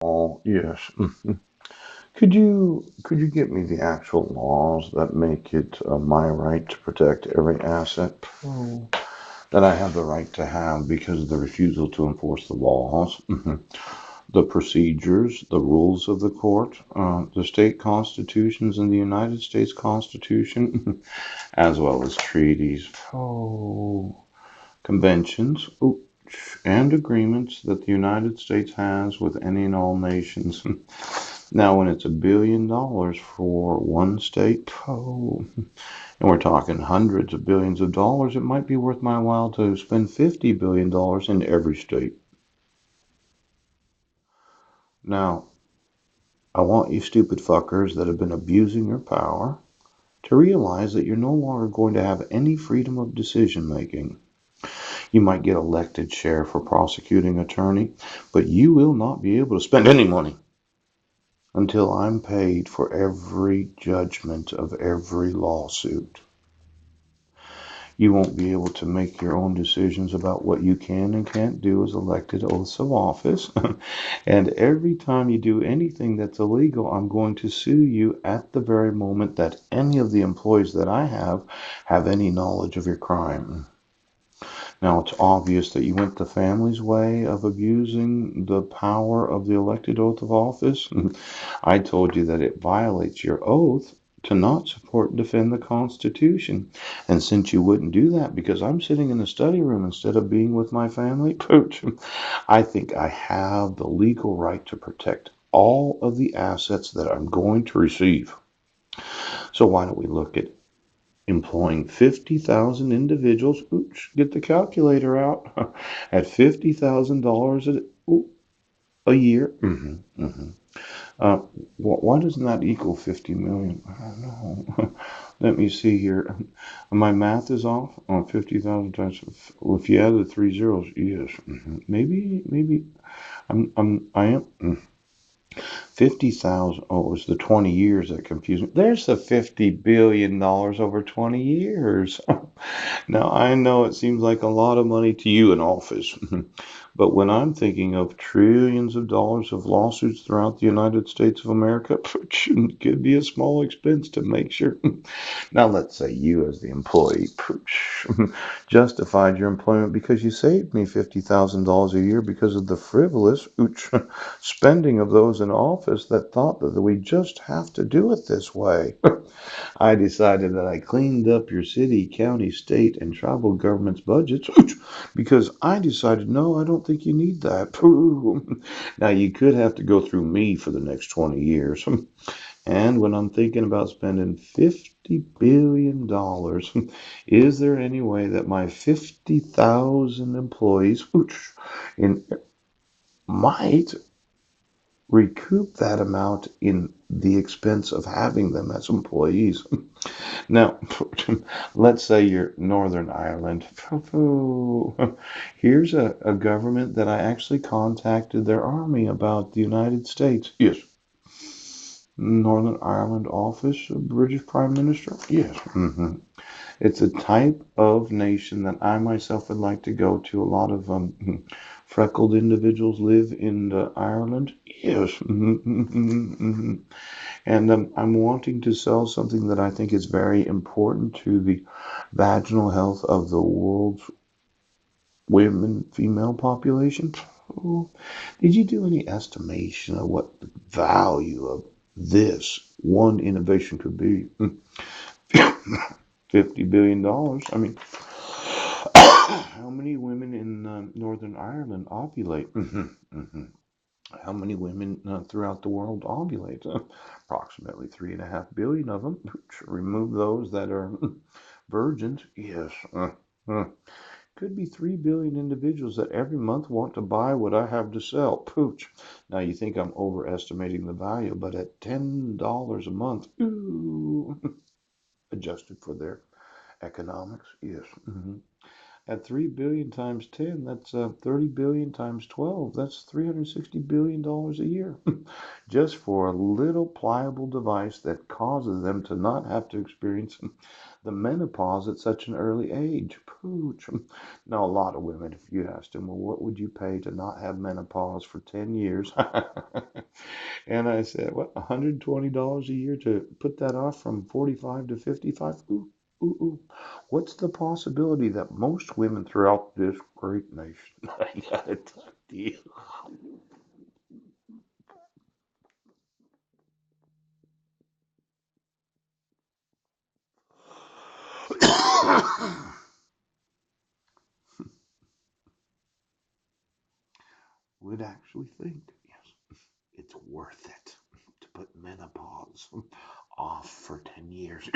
Oh, yes. Could you get me the actual laws that make it my right to protect every asset that I have the right to have because of the refusal to enforce the laws, the procedures, the rules of the court, the state constitutions and the United States Constitution, as well as treaties, conventions, and agreements that the United States has with any and all nations. Now, when it's $1 billion for one state, and we're talking hundreds of billions of dollars, it might be worth my while to spend $50 billion in every state. Now, I want you stupid fuckers that have been abusing your power to realize that you're no longer going to have any freedom of decision making. You might get elected sheriff or prosecuting attorney, but you will not be able to spend any money until I'm paid for every judgment of every lawsuit. You won't be able to make your own decisions about what you can and can't do as elected oaths of office. And every time you do anything that's illegal, I'm going to sue you at the very moment that any of the employees that I have any knowledge of your crime. Now, it's obvious that you went the family's way of abusing the power of the elected oath of office. I told you that it violates your oath to not support and defend the Constitution. And since you wouldn't do that because I'm sitting in the study room instead of being with my family, pooch, I think I have the legal right to protect all of the assets that I'm going to receive. So why don't we look at employing 50,000 individuals, oops, get the calculator out, at $50,000 a year. Uh, why doesn't that equal 50 million? I don't know. Let me see here. My math is off on 50,000 times. Well, if you add the three zeros, yes. Maybe I am. 50,000. Oh, it was the 20 years that confused me. There's the $50 billion over 20 years. Now, I know it seems like a lot of money to you in office, but when I'm thinking of trillions of dollars of lawsuits throughout the United States of America, it could be a small expense to make sure. Now, let's say you, as the employee, justified your employment because you saved me $50,000 a year because of the frivolous spending of those in office that thought that we just have to do it this way. I decided that I cleaned up your city, county, state, and tribal government's budgets because I decided, no, I don't think you need that. Now, you could have to go through me for the next 20 years. And when I'm thinking about spending $50 billion, is there any way that my 50,000 employees in, might recoup that amount in the expense of having them as employees? Now, let's say you're Northern Ireland. Here's a government that I actually contacted their army about the United States. Yes. Northern Ireland office of British Prime Minister? Yes. It's a type of nation that I myself would like to go to. A lot of freckled individuals live in Ireland. Yes. And I'm wanting to sell something that I think is very important to the vaginal health of the world's women, female population. Oh, did you do any estimation of what the value of this one innovation could be? $50 billion. I mean, how many women in Northern Ireland ovulate? How many women throughout the world ovulate? Approximately 3.5 billion of them. Remove those that are virgins. Yes. Could be 3 billion individuals that every month want to buy what I have to sell. Pooch. Now you think I'm overestimating the value, but at $10 a month, ooh, adjusted for their economics, yes. At 3 billion times 10, that's 30 billion times 12. That's $360 billion a year just for a little pliable device that causes them to not have to experience the menopause at such an early age. Pooch. Now, a lot of women, if you asked them, well, what would you pay to not have menopause for 10 years? And I said, what, $120 a year to put that off from 45 to 55? Ooh, ooh, ooh. What's the possibility that most women throughout this great nation, I gotta talk to you. Would actually think, yes, it's worth it to put menopause off for 10 years.